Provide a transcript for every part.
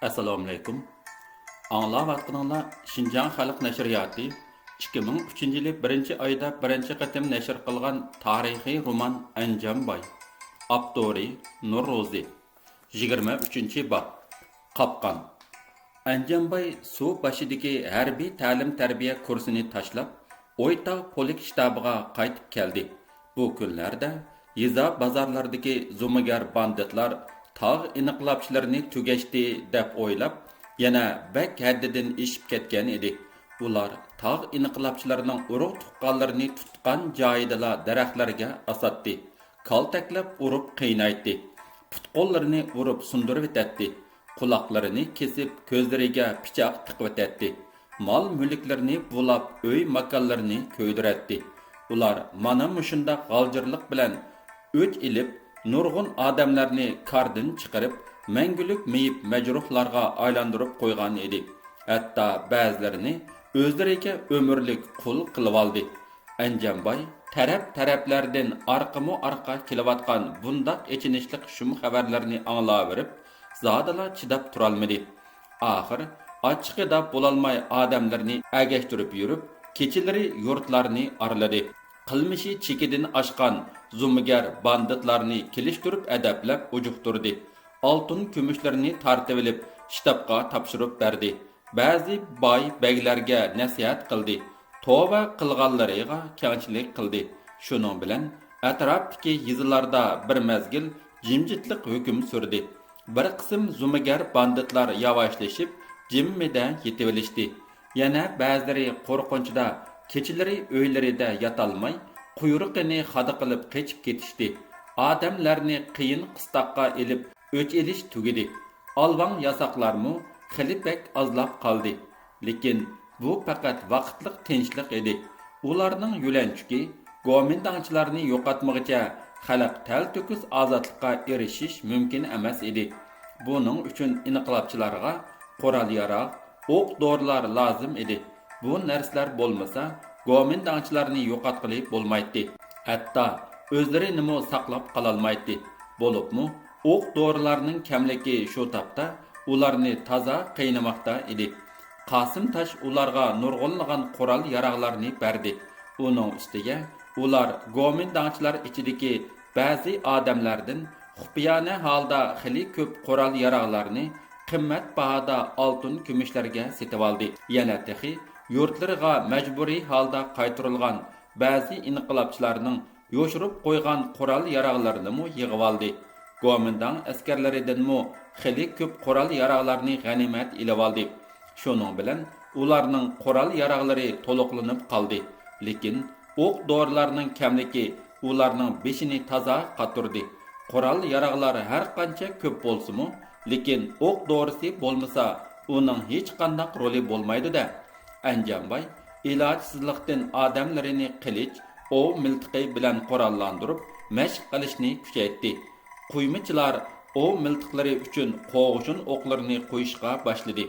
Assalomu alaykum. Anglayotganinglar Xinjiang Xalq nashriyoti 2003-yili 1-oyda birinchi qatim nashr qilgan tarixiy roman Anjamboy. Avtori Nurro'zi. 23-bob. Qopqon. Anjamboy suv boshidagi harbiy ta'lim-tarbiya kursini tashlab, O'ytog' polik shtabiga qaytib keldi. Bu kunlarda yeza bozorlardagi zo'migar banditlar tog' iniqlabchilarini tugashdi deb o'ylab, yana bak haddidan eshib ketgan edi. Ular tog' iniqlabchilarining urug' tuqqanlarini tutgan joyidala daraxtlarga asatdi. Kaltaklab urib qiynaytdi. Putqo'llarini urib sundirib etdi. Quloqlarini kesib ko'zlariga pichoq tiqib etdi. Mal mulklarini bulab uy makonlarini ko'ydiratdi. Ular mana mushundaq g'aljirlik bilan o'ch ilib nurg'un odamlarni kardan chiqarib, mangulik meyib majruhlarga aylantirib qo'ygan edi. Hatto ba'zilarini o'zlariga umrlik qul qilib oldi. Anjamboy taraf-taraflardan orqa kelayotgan bundaq echinishlik shum xabarlarni anglaverib, zodala chidab turolmadi. Oxir ochiqida bo'lolmay odamlarni agashtirib yurib, kechalari yurtlarni arladi. Qilmishi chekidan oshgan zumigar banditlarni kelishtirib adablab ujuqtirdi. Oltin kumushlarni tartib olib, shtabga topshirib berdi. Ba'zi boy baglarga nasihat qildi. Tova qilganlariga kengchilik qildi. Shuning bilan atrofdagi yizilarda bir mezgil jimjitlik hukm surdi. Bir qism zumigar banditlar yavaşlashib, jimmida yetib olishdi. Yana ba'zilari qo'rqinchda kechalari uylarida yotolmay, quyruqini xada qilib qechib ketishdi. Odamlarni qiyin qistoqqa elib o'ch elish tugidi. Alvang yasoqlarmu xilibek azlab qoldi. Lekin bu faqat vaqtlik tinchlik edi. Ularning yo'lanchuki gomindangchilarni yo'qotmoqcha xalq tal-to'kis ozodlikqa erishish mumkin emas edi. Buning uchun inqilobchilarga qurol-yarog', o'q-dorilar lozim edi. Bu narsalar bo'lmasa, gomindangchilarni yo'qotqili bo'lmaydi. Hatto o'zlarini saqlab qololmaydi. Bo'libmi, o'q-dorilarning kamligi shu topda ularni toza qiynamoqda edi. Qasim Tash ularga nurg'unlagan qurol-yarog'larni berdi. Uning ustiga ular gomindangchilar ichidagi ba'zi odamlardan xufiyona holda xili ko'p qurol-yarog'larni qimmat bahoda oltin kumushlarga setib oldi. Yana texi yurtlariga majburiy holda qaytarilgan ba'zi inqilobchilarning yo'shirib qo'ygan qurol-yarog'larini yig'ib oldi. Gomindang askarlaridanmi xili ko'p qurol-yarog'larni g'animat ilib oldi. Shuning bilan ularning qurol-yarog'lari to'liqlanib qoldi. Lekin o'q-dorilarning kamligi ularning beshini toza qaturdi. Qurol-yarog'lar har qancha ko'p bo'lsa-mu, lekin o'q-dorisi bo'lmasa, uning hech qanday roli bo'lmaydi-da. Anjamboy ilojsizlikdan odamlarini qilich, ov miltiqi bilan qurollantirib, mashq qilishni kuchaytirdi. Quymichilar ov miltiqlari uchun qo'g'ishin o'qlarini qo'yishga boshladi.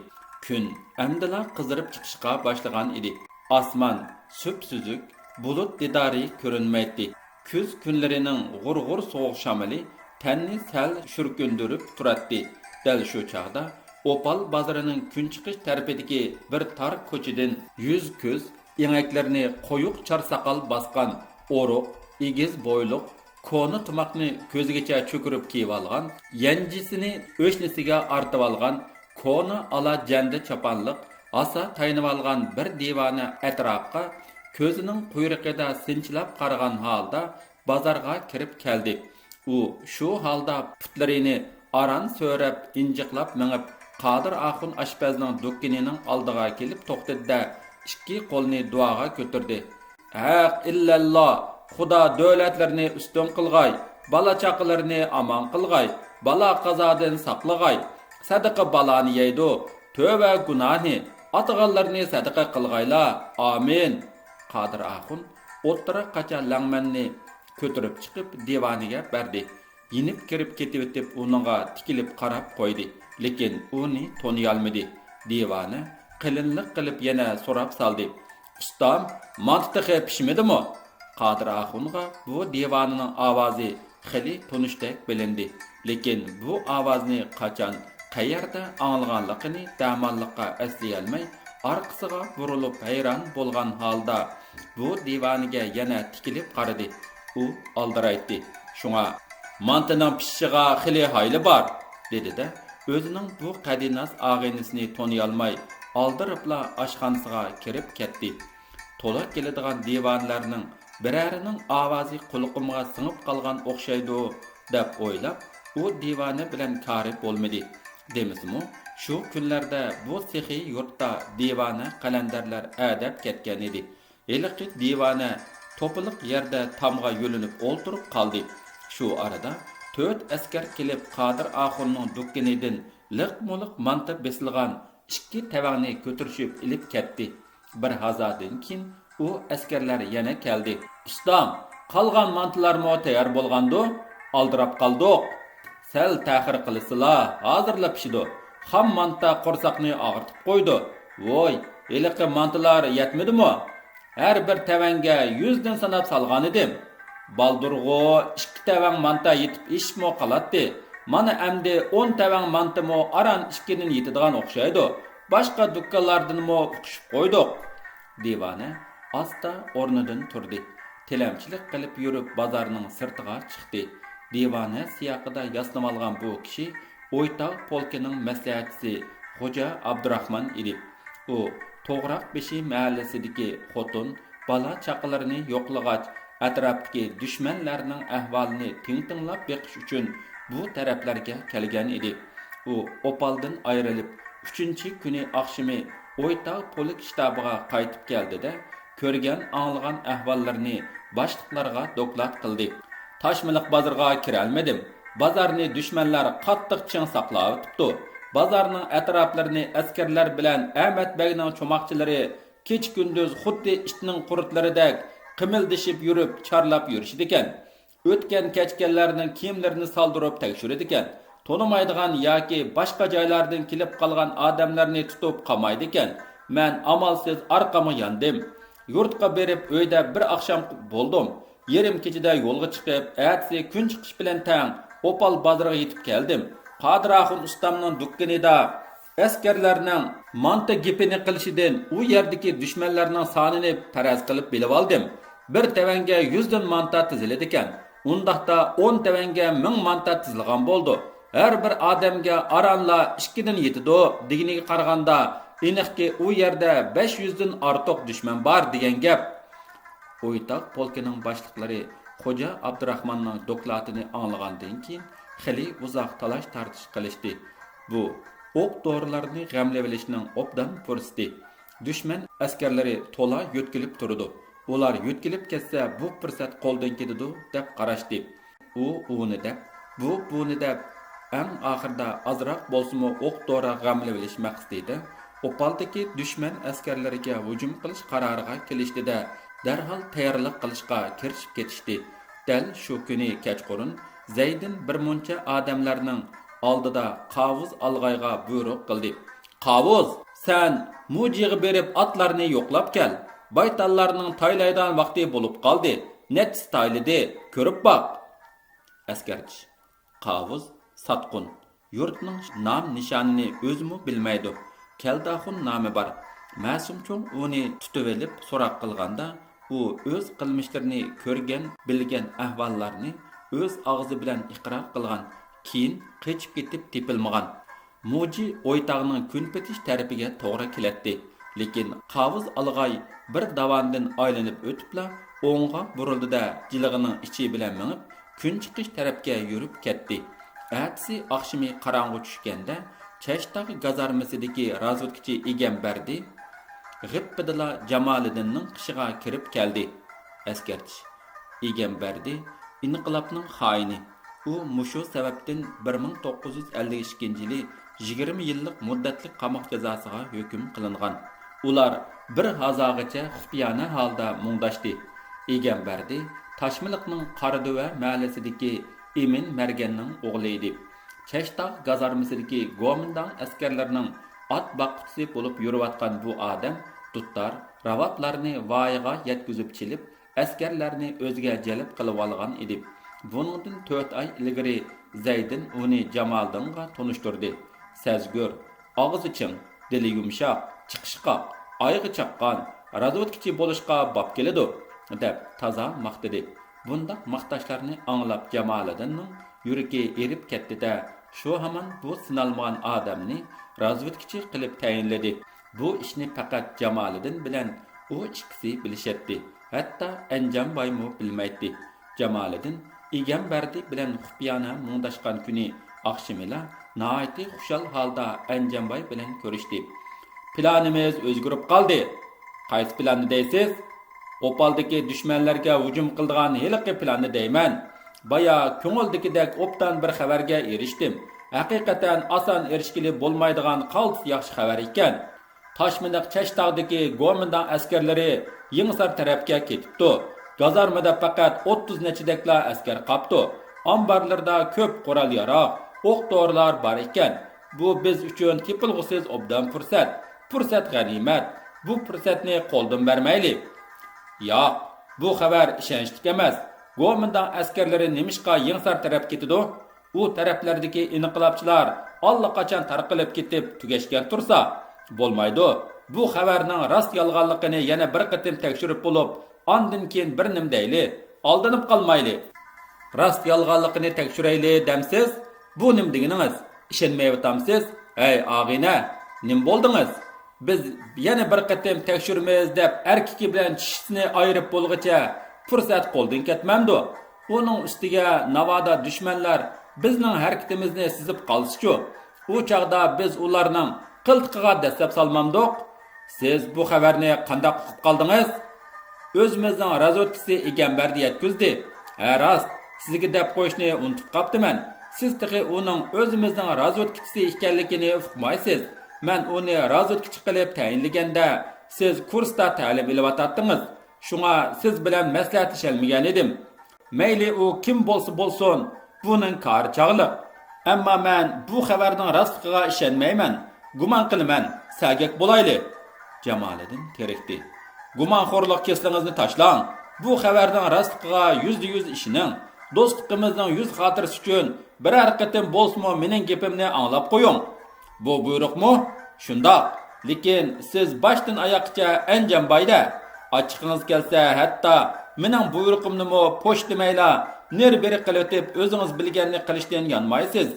Kun amdila qizirib chiqishga boshlagan edi. Osmon sup-suzuk, bulut didori ko'rinmaydi. Kuz kunlarining g'urg'ur sovuq shamili tanni sal shurkundirib turadi. Dal shu chaqda Opal bozorining kunchiqish tarafidagi bir tar ko'chidan 100 ko'z engaklarni qo'yuq charsaqal bosgan, o'ruq, egiz bo'yliq, ko'ni tumoqni ko'zigacha cho'kirib kiyib olgan, yanjisini o'shnisiga artib olgan, ko'ni ala janda chapanliq, asa taynib olgan bir divona atrofga ko'zining quyruqida sinchilab qaragan holda bozorga kirib keldi. U shu holda putlarini aran so'rab injiqlab mingib Qadir Axun oshpazning do'kkinining oldiga kelib to'xtadi-da, ikki qo'lini duoga ko'tardi. Haq illalloh, Xudo davlatlarni ustun qilg'ay, bola chaqalarni aman qilg'ay, balo qazodan saqlag'ay. Sadaqa baloni yeydi, tövbe gunohni, atag'anlarni sadaqa qilg'aylar. Amin. Qadir Axun o'ttira qacha langmanni ko'tarib chiqib divaniga berdi. Yinib kirib ketib uningga tikilib qarab qo'ydi. Lekin uni taniyolmadi. Divani qilinlik qilib yana so'rab saldi. Ustam, mantiqi pishmidimi? Qadir Axunga bu divanining ovozi xili tunishdek bilindi. Lekin bu ovozni qachon qayerda anglaganligini damonliqqa esleyolmay orqasiga burilib hayron bo'lgan holda bu divaniga yana tikilib qaradi. U aldiraytdi. Shunga mantining pishishiga xili hayli bor, dedi-da, o'zining bu qadinas og'inisini taniyolmay aldiribla oshxonasiga kirib ketdi. To'la keladigan divanlarning birarining ovozi qulqimga singib qolgan o'xshaydi deb o'ylab, u divani bilan kari bo'lmadi. Demismi, shu kunlarda bu sexiy yurtda divana qalandarlar adab ketgan edi. Eliqi divana to'piliq yerda tamga yo'linib o'ltirib qoldi. Shu arada 4 askar kelib Qodir Oxunning dukkanidan liq-muliq manta besilgan 2 tavaqni ko'tirishib ilib ketdi. Bir hazadan keyin u askarlar yana keldi. "Ustam, qolgan mantalarmi tayyor bo'lgandi? Aldirab qoldik. Sal ta'xir qilsizlar, hozirlab pishidi. Xam manta qo'rsaqni og'ritib qo'ydi. Voy, eliqi mantalar yetmadimi? Har bir tavanga 100 dan sanab salgan edim. Baldurg'u 2 tavang manta yetib ishmo qolatdi. Mana endi 10 tavang mantami aran 2 dan yetadigan o'xshaydi. Boshqa dukkanlardanmi uqishib qo'ydik." Divana asta o'rnidan turdi. Tilamchilik qilib yurib bozorning sirtiga chiqdi. Divana siyaqida yasnab olgan bu kishi O'ytaq polkining maslahatchisi Xo'ja Abdurahmon edi. U To'g'raq beshi mahallasidagi xotin, bola chaqalarini yo'qlag'ach, atrofdagi dushmanlarning ahvolini tinglab beqish uchun bu taraflarga kelgan edi. U Opaldan ayrilib 3-kuni oqshimi O'ytaq polk shtabiga qaytib keldi-da, ko'rgan, anglagan ahvollarni boshliqlarga doklad qildi. Taşmiliq bozorga kira olmadim. Bozorni dushmanlar qattiq ching saqlab tutdi. Bozorning atroflarini askarlar bilan Ahmad Bagning cho'moqchilari kech-kunduz xuddi itning qurtlaridek qimildishib yurib, charlab yurishdi ekan. O'tgan kechganlarning kiyimlarini soldirib tekshirdi ekan. Tonimaydigan yoki boshqa joylardan kelib qolgan odamlarni tutib qamaydi ekan. Men amalsiz orqamga yandim. Yurtga berib uyda bir oqshom bo'ldim. Yerim kechida yo'lga chiqib, ertasi kun chiqish bilan tang Opal bozoriga yetib keldim. Qodir Oxun ustamning dukkanida askarlarning manta gepini qilishidan u yerdagi dushmanlarning sonini faraz qilib bilib oldim. Bir tavanga 100 dan manta tiziladi ekan. Undaqda 10 tavanga 1000 manta tizilgan bo'ldi. Har bir odamga aranla 2 dan yetidi deginiga qaraganda, aniqki u yerda 500 dan ortiq dushman bor degan gap. O'ytaq polkining boshliqlari Xo'ja Abdurahmonning dokladini anglagandan keyin xili uzoq talash tartish qilishdi. Bu o'q dorilarni g'amlab olishning obdan fursati. Dushman askarlari to'la yo'tkilib turdi. Ular yo'tkilib ketsa bu fursat qo'ldan ketadi deb qarashdi. U uni deb, bu buni deb eng oxirida azroq bo'lsa-mu o'q dori g'amlab olish maqsadida Opaldagi dushman askarlariga hujum qilish qaroriga kelishdi-da, darhol tayyorlik qilishga kirishib ketishdi. Dal shu kuni kechqurun Zaydin bir muncha odamlarning oldida Qavuz alg'ayga buyruq qildi. "Qavuz, sen mujiga berib otlarni yo'qlab kel. Baytallarning taylaydan vaqti bo'lib qoldi. Net taylidi, ko'rib boq." Askarchi Qavuz satqun, yurtning nom nishonini o'zimi bilmaydi. Keldaxun nomi bor. Ma'sumchon uni tutib olib so'roq qilganda, u o'z qilmishlarini ko'rgan, bilgan ahvollarni o'z og'zi bilan iqror qilgan, keyin qechib ketib tepilmagan. Muji O'ytog'ning kun petish tarafiga to'g'ri kelatdi. Lekin Qavuz alg'ay bir davondan aylanib o'tibla o'ngga burildi-da, jilig'ining ichi bilan minib, kun chiqish tarafga yurib ketdi. Ertasi oqshimi qorong'u tushganda Chashtaq gazarmasidagi razvedkachi Egambardi G'ippidala Jamoliddinning qishiga kirib keldi. Askarchi Egambardi inqilobning xoini. U mushu sababdan 1952-yili 20 yillik muddatli qamoq jazosiga hukm qilingan. Ular bir hazagacha xufiyona holda mungdashdi. Egambardi Tashmiliqning Qaraduva mahallasidagi Emin Marganning o'g'li edi. Chashtaq gazarmasidagi Gomindan askarlarning at baqqusi bo'lib yurayotgan bu odam tuttar ravatlarni voyaga yetkazib chilib, askarlarni o'ziga jalb qilib olgan edi. Buningdan 4 oy ilgari Zaydin uni Jamoliddinga tunishtirdi. sezgür, ağzı çın, dili yumşaq, chiqishqoq, oyog'i chaqqan, razvodkichi bo'lishqa bop keladi, deb toza maqtadi. Bundaq maqtashlarni anglab Jamoliddinning yuragi erib ketdi-da, shu hamon bu sinalmagan odamni razvodkichi qilib tayinladi. Bu ishni faqat Jamoliddin bilan u ikkisi bilishatdi. Hatto Anjamboymi bilmaydi. Jamoliddin Egambardi bilan xufiyona mungdashgan kuni oqshimila nihoyatda xushal holda Anjamboy bilan ko'rishdi. Planimiz o'zgarib qoldi. Qaysi planni deysiz? Opaldagi dushmanlarga hujum qildigan heliqi planni deyman. Baya ko'ngildagidek obdan bir xabarga erishdim. Haqiqatan oson erishkili bo'lmaydigan qaltis yaxshi xabar ekan. Toshminiq Chashtog'dagi Go'mindan askarlari Yingsar tarafga ketibdi. Gazarmada faqat 30 nechidekla askar qapti. Ambarlarda ko'p qurol yaroq, o'q-dorilar bor ekan. Bu biz uchun tepilg'usiz obdan fursat. Fursat g'animat. Bu fursatni qo'ldan bermaylik. Yo'q, bu xabar ishonchli emas. Go'mindan askarlari nimishqa Yingsar taraf ketidi? U taraflardagi inqilobchilar allaqachon tarqalib ketib tugashgan tursa, bo'lmaydi. Bu xabarning rost yolg'onligini yana bir qatim tekshirib bo'lib, ondan keyin bir nim deyli, aldanib qolmayli. Rost yolg'onligini tekshirayli demsiz, bu nim deganingiz? Ishonmayaptamsiz? Ey og'ina, nim bo'ldingiz? Biz yana bir qatim tekshiramiz deb erkiki bilan tishisini ayirib bo'lguncha fursat qo'ldan ketmamdi. Uning ustiga navoda dushmanlar bizning harakatimizni sizib qolsa-ku, u chaqda biz ularning qiltiqiga dastlab salmamdiq. Siz bu xabarni qanday uqib qoldingiz? O'zimizning razvodkisi Egambardi yetkizdi. Ha rost, sizga deb qo'yishni unutib qoptiman. Siz tiqi uning o'zimizning razvodkisi ekanligini uqmaysiz. Men uni razvodkichi qilib tayinlaganda siz kursda ta'lim olyaptingiz. Shunga siz bilan maslahatlashilmagan edim. Mayli u kim bo'lsa bo'lsin, buning kari chog'liq. Ammo men bu xabarning rostligiga ishonmayman. Gumon qilaman, sagak bo'layli. Jamoliddin terikdi. Gumonxo'rlik keslingizni tashlang. Bu xabarning rostligiga %100 ishining, do'stligimizning 100 xotirasi uchun biror qatim bo'lsa mening gapimni anglab qo'ying. Bu buyruqmi? Shundoq. Lekin siz boshdan oyoqcha Anjamboyda ochiqingiz kelsa, hatto mening buyruqimni po'sh demayla, ner beri qilib o'tib o'zingiz bilganini qilishdan yonmaysiz.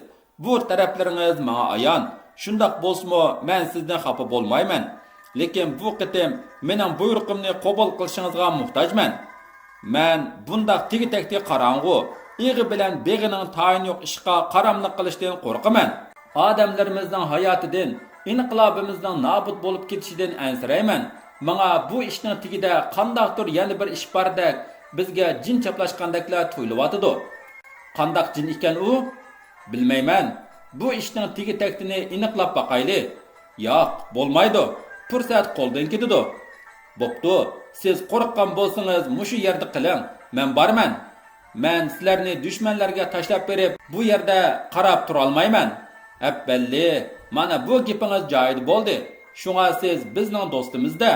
Bu taraflaringiz menga ayon. Shundoq bo'lsa, men sizdan xafa bo'lmayman. Lekin bu qitim mening buyruqimni qabul qilishingizga muhtojman. Men bundaq tegi-tekti qarang'u, ig'i bilan beg'ining tayin yo'q ishqa qaramlik qilishdan qo'rqaman. Odamlarimizning hayotidan, inqilobimizning nobud bo'lib ketishidan ansirayman. Menga bu ishning tagida qandaqdir yana bir ish bordek, bizga jin chaplashgandaklar tuyulyotidi. Qandaq jin ekan u? Bilmayman. Bu ishning tegi-taktini aniqlab boqayli. Yo'q, bo'lmaydi. Fursat qo'ldan ketadi. Bo'pti, siz qo'rqqan bo'lsangiz, mushu yerda qiling. Men borman. Men sizlarni dushmanlarga tashlab berib, bu yerda qarab tura olmayman. Abballi, mana bu gapingiz joyida bo'ldi. Shunga siz bizning do'stimizda.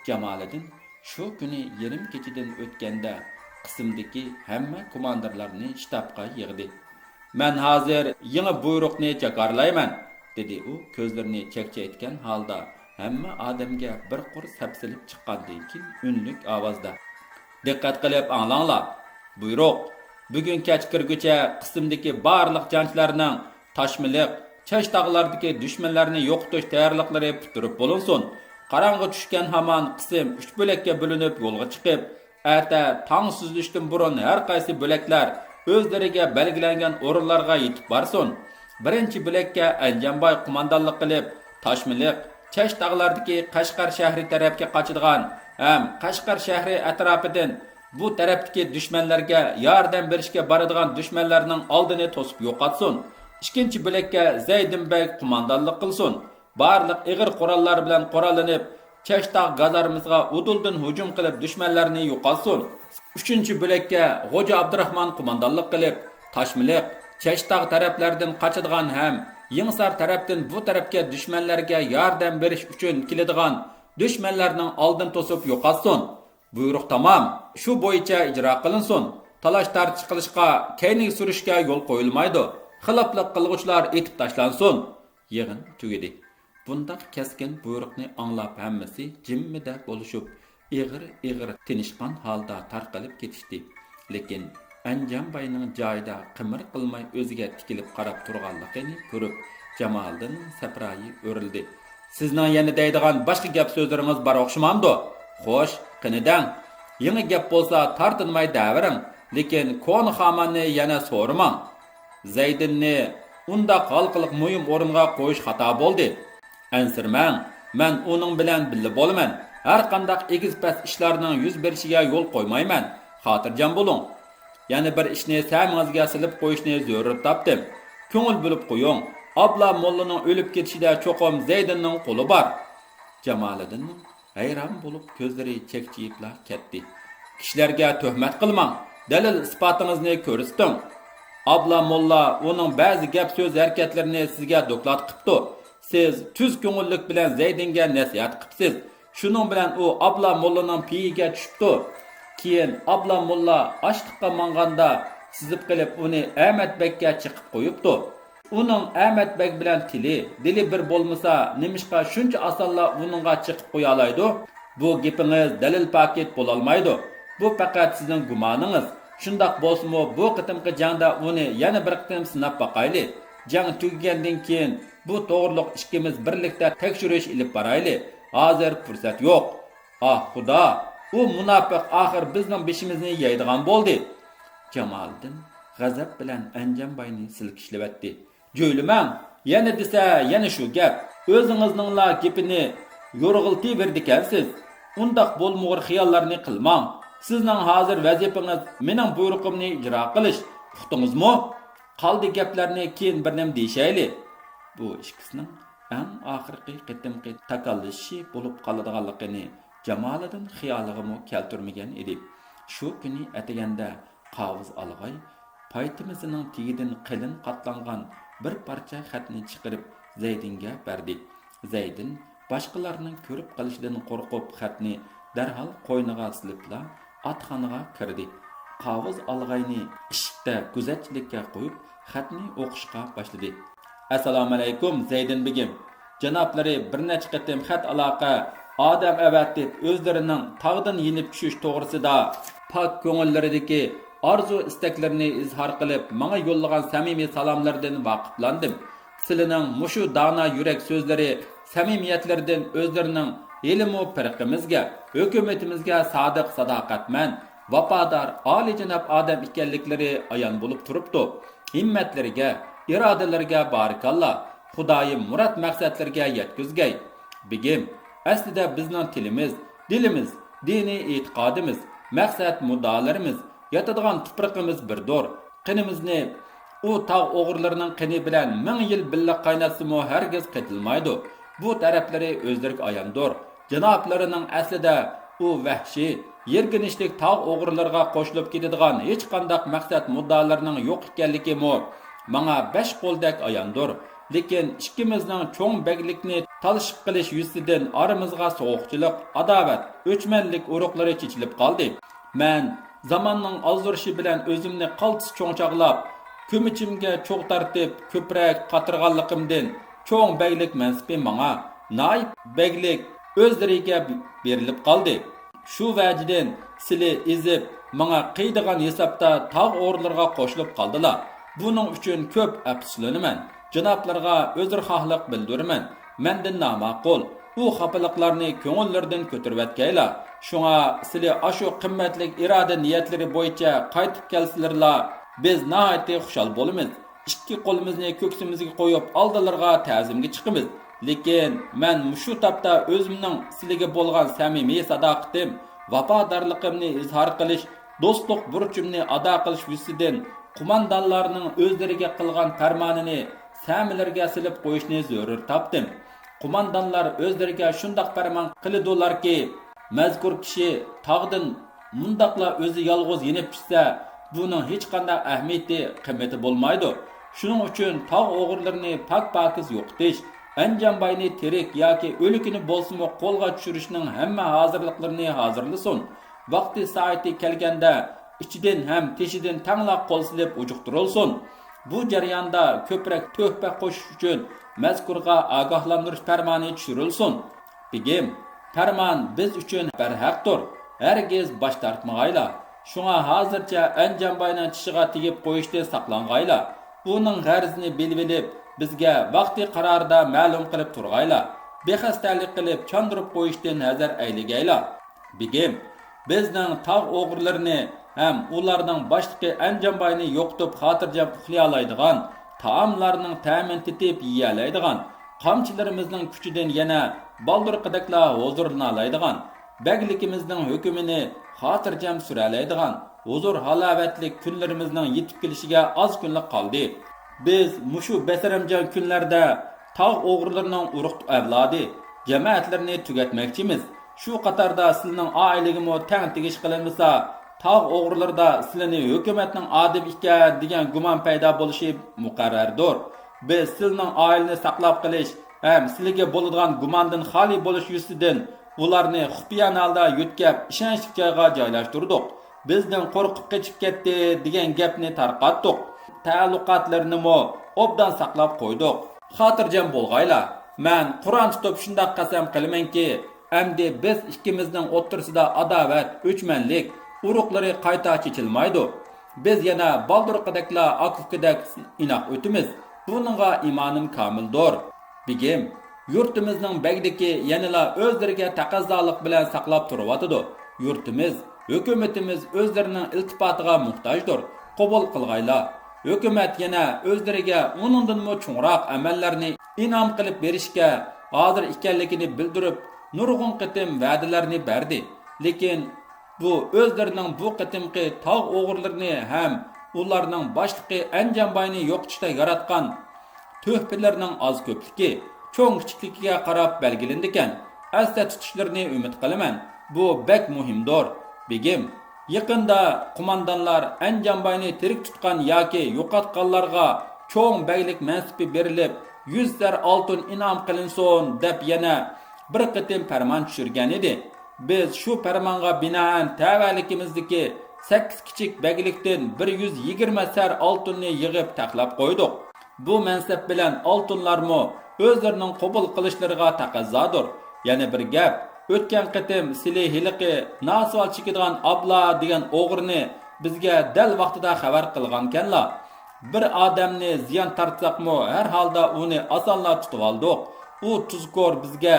Jamoliddin shu kuni yarim kechadan o'tganda qismdagi hamma komandirlarni shtabga yig'di. Men hozir yangi buyruqni jakarlayman, dedi u ko'zlarini chekchaytgan holda hamma odamga bir qur sapsilib chiqqandan keyin unlik ovozda. Diqqat qilib anglanglar. Buyruq bugun kech kirguncha qismdagi barliq jangchilarning Toshmiliq, Chashtog'lardagi dushmanlarni yo'qotish tayyorliklari bitirib bo'linsin. Qarang'i tushgan hamon qism 3 bo'lakka bo'linib yo'lga chiqib, erta tong suzilishdan burun har qaysi bo'laklar o'zlariga belgilangan o'rinlarga yetib borsin. Birinchi bo'lakka Anjamboy qo'mondonlik qilib, Toshmiliq, Chashtog'lardagi Qashqar shahri tarafga qochadigan ham Qashqar shahri atrofidan bu tarafdagi dushmanlarga yordam berishga boradigan dushmanlarning oldini to'sib yo'qotsin. Ikkinchi bo'lakka Zaydinbek qo'mondonlik qilsin. Barliq ig'ir qurollar bilan qurollanib, Chashtog' gazarmizga uduldan hujum qilib dushmanlarni yo'qotsin. Uchinchi bo'lakka Xo'ja Abdurahmon qo'mondonlik qilib, Toshmiliq, Chashtog' taraflaridan qochadigan ham Yingsar tarafdan bu tarafga dushmanlarga yordam berish uchun keladigan dushmanlarning oldin to'sib yo'qotsin. Buyruq tamom. Shu bo'yicha ijro qilinsin. Talash tartib qilishga, keyingi surishga yo'l qo'yilmaydi. Xiloflik qilg'uvchilar etib tashlansin. Yığın tügedi. Bundaq keskin buyruqni anlap hammasi jimmida bo'lishib, ig'ir tinishqan holda tarqalib ketishdi. Lekin Anjambayning joyida qimir qilmay o'ziga tikilib qarab turganligini ko'rib, Jamoliddin saprayi o'rildi. Sizning yana deydigan boshqa gap so'zlaringiz bor o'xshamamdi? Xo'sh, qinidan. Yangi gap bo'lsa tartinmay davring, lekin ko'ni xamanni yana so'ramang. Zaydinni unda qalqiliq muhim o'ringa qo'yish xato bo'ldi. Ansirmang, men uning bilan birga bo'laman. Har qanday egiz-pas ishlarning yuz berishiga yo'l qo'ymayman. Xotirjam bo'ling. Yana bir ishni samingizga silib qo'yishni zarur topdim. Ko'ngil bo'lib qo'ying. Abla mollaning o'lib ketishida cho'qim Zaydinning qo'li bor. Jamoliddin hayron bo'lib ko'zlari chekchiyibla ketdi. Kishilarga tuhmat qilmang. Dalil isbotingizni ko'rsating. Abla molla uning ba'zi gap so'z harakatlarini sizga doklad qilibdi. Siz tuz ko'ngillik bilan Zaydinga nasihat qilibsiz. Shuning bilan u Abla mollaning piyiga tushibdi. Keyin Abla molla ochliqqa manganda sizib qilib uni Ahmad Bekka chiqib qo'yibdi. Uning Ahmad Bek bilan dili bir bo'lmasa, nimishqa shuncha osonla uningga chiqib qo'ya oladi? Bu gapingiz dalil paket bo'la olmaydi. Bu faqat sizning gumoningiz. Shundoq bo'lsa-mu, bu qitimqi jangda uni yana bir qitim sinab boqayli. Jang tugagandan keyin bu to'g'riliq ikkimiz birlikda tekshirish ilib borayli. Hozir fursat yo'q. Ah, Xudo, u munofiq oxir bizning beshimizni yeydigan bo'ldi. Jamoliddin g'azab bilan Anjambayni silkishlabdi. Jo'ylimang, yana desa, yana shu gap. O'zingizning gapini yo'rg'iltib berdikansiz. Undaq bo'lmag'ur xiyollarni qilmang. Sizning hozir vazifangiz mening buyruqimni ijro qilish. Uqdingizmi? Qoldi gaplarni keyin bir nim deyshayli. Bu ikkisining eng oxirgi qitimqi takallishi bo'lib qoladiganligini Jamoliddin xiyoliga keltirmagan edi. Shu kuni ataganda Qavuz Alg'ay paytimizining tigidan qalin qatlangan bir parcha xatni chiqarib Zaydinga berdi. Zaydin boshqalarning ko'rib qolishidan qo'rqib xatni darhol qo'yniga silibla atxonaga kirdi. Qavuz Alg'ayni eshikda kuzatchilikka qo'yib xatni o'qishga boshladi. Assalomu alaykum Zaydin begim. Janoblari bir necha qatim xat aloqa odam avatib o'zlarining tog'dan yinib tushish to'g'risida pok ko'ngillaridagi arzu istaklarini izhor qilib, menga yo'llagan samimiy salomlardan vaqiflandim. Sizlarning mushu dana yurak so'zlari, samimiyatlardan o'zlarining ilmu firqimizga, hukumatimizga sodiq sadoqatman, vafodor, oliyjanob odam ekanliklari ayon bo'lib turibdi. Himmatlariga, irodalariga barakalloh. Xudoyim murad maqsadlarga yetkazgay. Begim, aslida bizning tilimiz, dilimiz, diniy e'tiqodimiz, maqsad muddalarimiz, yatadigan tuproqimiz birdir. Qinimizni u tog' o'g'irlarining qini bilan 1000 yil birga qaynatsimi hargiz qetilmaydi. Bu taraflari o'zlariga ayondir. Janoblarining aslida u vahshiy, yerginishlik tog' o'g'irlariga qo'shilib ketadigan hech qanday maqsad muddalarning yo'q ekanligi menga 5 qo'ldak ayondir. Lekin ikkimizning cho'ng beglikni talishib qilish yuzidan aramizga sovuqchilik, adovat, o'chmanlik uruqlari chechilib qoldi. Men zamonning ozdirishi bilan o'zimni qaltis cho'ngchaqlab, ko'michimga cho'g' tartib, ko'prak qatirganligimdan cho'ng beglik mansibi menga, naib beglik o'zlariga berilib qoldi. Shu vajidan sili izib, menga qiydigan hisobda tog' o'g'irlarga qo'shilib qoldilar. Buning uchun ko'p afsuslanaman. Janoblarga o'zirxohlik bildiraman. Mendan namaqul. U xafalıqlarni ko'ngillardan ko'tarib o'tgaylar. Shunga sizli ashu qimmatlik iroda niyatlari bo'yicha qaytib kelsizlarla, biz nihoyatda xushal bo'lamiz. Ikki qo'limizni ko'ksimizga qo'yib, oldilariga ta'zimga chiqamiz. Lekin men shu topda o'zimning sizlarga bo'lgan samimiy sadoqatim, vafodorligimni izhor qilish, do'stlik burchimni ado qilish yuzidan qo'mondonlarning o'zlariga qilgan farmonini samilarga silib qo'yishni zarur topdim. Qo'mondonlar o'zlariga shundoq farmon qiladilarki, mazkur kishi tog'dan mundaqla o'zi yolg'iz yenib tushsa, buning hech qanday ahamiyati, qiymati bo'lmaydi. Shuning uchun tog' o'g'irlarini pak-pakiz yo'qotish, Anjambayni tirik yoki o'likini bo'lsa-mu qo'lga tushirishning hamma hozirliklarini hozirlasin. Vaqti soati kelganda ichidan ham teshidan tanglab qo'l silib ujuqtirilsin. Bu jarayonda ko'proq to'hfa qo'shish uchun mazkurga ogohlantirish farmoni tushirilsin. Bigim, farmon biz uchun barhaqdir. Hargiz bosh tortmag'ayla. Shunga hozircha Anjanbayning tishiga tegib qo'yishdan saqlang'ayla. Buning g'arzini bilib, bizga vaqti qarorida ma'lum qilib turg'ayla. Bexastalik qilib chandurib qo'yishdan nazar ayligayla. Bigim, bizning tog' o'g'irlarini ham ularning boshlig'i Anjanbayni yo'qitib xotirjam uxlay oladigan, taomlarning ta'min tetib yiyalaydigan, qamchilarimizning kuchidan yana baldirqidakla huzurlana oladigan, baglikimizning hukmini xotirjam suralaydigan, huzur halovatlik kunlarimizning yetib kelishiga oz kunlik qoldi. Biz mushu basaramjon kunlarda tog' o'g'irlarining urug' avlodi jamoatlarini tugatmoqchimiz. Shu qatorda sizning oiligimi tang tegish qilinmasa, tog' o'g'irlarda sizlarni hukumatning odam ekan degan gumon paydo bo'lishi muqarrardir. Biz sizning oilani saqlab qilish ham sizlarga bo'ladigan gumondan xoli bo'lish yuzidan ularni xufiyan holda yutkab ishonchli joyga joylashtirdik. Bizdan qo'rqib qochib ketdi degan gapni tarqatdik. Ta'alluqotlarni obdan saqlab qo'ydik. Xotirjam bo'lg'ayla. Men Qur'on tutib shunday qasam qilamanki, endi biz ikkimizning o'rtasida adovat, o'chmanlik, uruqlari qayta chechilmaydi. Biz yana baldirqidakla akufkidak inoq o'timiz. Buningga imonim komildir. Bigim, yurtimizning bagdiki yanala o'zlariga taqozolik bilan saqlab turyotidi. Yurtimiz, hukumatimiz o'zlarining iltifotiga muhtojdir. Qabul qilg'ayla. Hukumat yana o'zlariga uningdan cho'ngroq amallarni inom qilib berishga hozir ekanligini bildirib, nurg'un qitim va'dalarni berdi. Lekin bu o'zlarining bu qitimqi tog' o'g'irlarini ham ularning boshlig'i Anjanbayni yo'qotishda yaratgan tuhfalarning oz ko'pligi, cho'ng kichikligiga qarab belgilandi ekan. Asda tutishlarini umid qilaman. Bu bek muhimdir. Begim, yaqinda qo'mondonlar Anjanbayni tirik tutgan yoki yo'qotganlarga cho'ng baylik mansibi berilib, 100 zar oltin inom qilinsin deb yana bir qitim farmon tushirgan edi. Biz shu farmonga binoan tavallikimizdagi 8 kichik baglikdan 120 sar oltinni yig'ib taqlab qo'ydik. Bu mansab bilan oltinlarmi o'zlarining qabul qilishlariga taqozodir. Yana bir gap, o'tgan qitim sili hiliqi nasval chekadigan abla degan o'g'irni bizga dal vaqtida xabar qilgankanlar. Bir odamni ziyon tortsaqmi, har holda uni osonla tutib oldik. U tuzkor bizga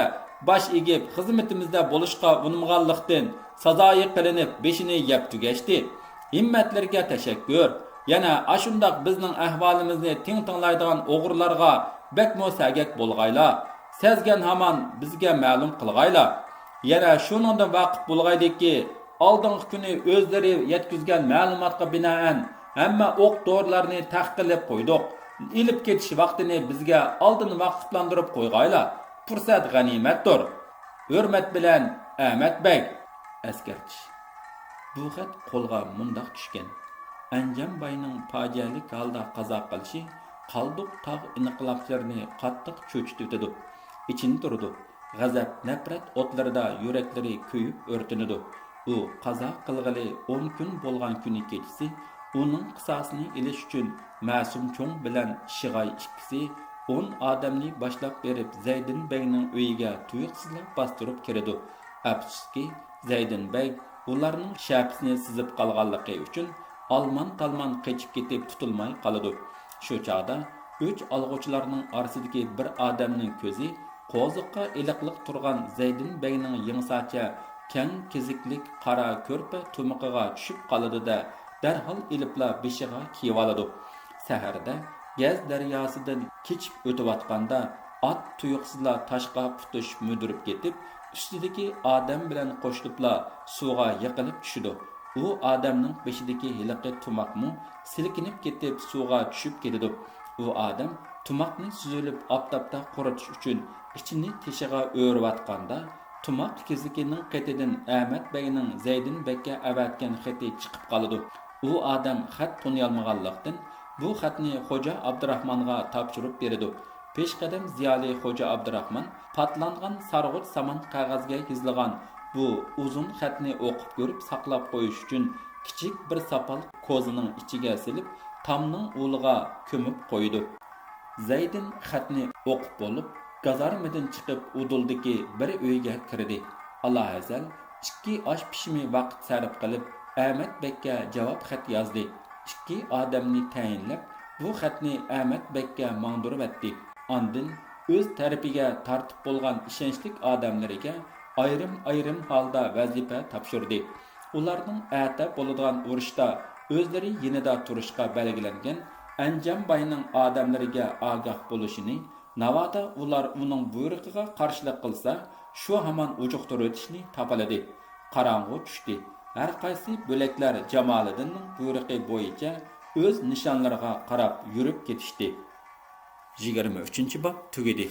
bosh egib xizmatimizda bo'lishga unmaganlikdan sazoyi qilinib beshini yeb tugashdi. Himmatlarga tashakkur. Yana ashundoq bizning ahvolimizni tinglaydigan o'g'irlarga bakmo sagak bo'lg'ayla. Sezgan hamon bizga ma'lum qilg'ayla. Yana shuningdan vaqt bo'lg'aydiki, oldingi kuni o'zlari yetkazgan ma'lumotga binoan hamma o'q dorilarni taqqilib qo'ydik. Ilib ketish vaqtini bizga oldin vaqtlantirib qo'yg'ayla. Fursat g'animatdir. Hurmat bilan Ahmad Beg. Askarchi. Bu xat qo'lga mundoq tushgan. Anjanbayning fojialik holda qazo qilishi qalduq tog' inqilobchilarini qattiq cho'chitdi. İçini turdi. G'azab, nafrat o'tlarida yuraklari kuyib o'rtinidi. U qazo qilg'ili 10 kun bo'lgan kuni kechasi uning qisosini olish uchun Ma'sum cho'ng bilan Shig'ay ikkisi 10 odamni boshlab berib Zaydin Begning uyiga tuyuqsizlab bostirib kirdi. Afsuski, Zaydin Beg ularning shapsini sizib qolganligi uchun alman-talman qochib ketib tutilmay qoldi. Shu chaqda 3 olg'uvchilarning orasidagi bir odamning ko'zi qo'ziqqa iliqliq turgan Zaydin Begning yingsacha keng kiziklik qora ko'rpa tumiqiga tushib qoldi-da, darhol ilibla beshiga kiyib oladi. Saharda Gaz daryosidan kechib o'tayotganda ot tuyuqsizla toshqa putish mudirib ketib, ustidagi odam bilan qo'shilibla suvga yiqilib tushdi. U odamning beshidagi hiliqi tumoqmi silkinib ketib suvga tushib ketdi. U odam tumoqni suzilib oftobda quritish uchun ichini teshiga o'rayotganda tumoq kizikining qetidan Ahmad Begning Zaydin Begga avatgan xati chiqib qoldi. U odam xat taniyolmaganlikdan bu xatni Xo'ja Abdurahmonga topshirib berdi. Peshqadam ziyoli Xo'ja Abdurahmon patlangan sarg'uch saman qog'ozga yozilgan bu uzun xatni o'qib ko'rib saqlab qo'yish uchun kichik bir sapal ko'zining ichiga silib, tomning uliga ko'mib qo'ydi. Zaydin xatni o'qib bo'lib, gazarmadan chiqib uduldagi bir uyga kirdi. Alloh azal 2 osh pishimi vaqt sarf qilib, Ahmad Bekka javob xat yozdi. 2 odamni tayinlab, bu xatni Ahmad Bekka mangdirib etdi. Ondan o'z tarafiga tortib bo'lgan ishonchlik odamlariga ayrim holda vazifa topshirdi. Ularning ata bo'ladigan urushda o'zlari yinida turishga belgilangan Anjambayning odamlariga ogoh bo'lishini, navoda ular uning buyrug'iga qarshilik qilsa, shu hamon ujuqtirib o'tishni topiladi. Qarong'u tushdi. Har qaysi bo'laklar Jamoliddinning buyrug'i bo'yicha o'z nishonlariga qarab yurib ketishdi. 23-bob tugadi.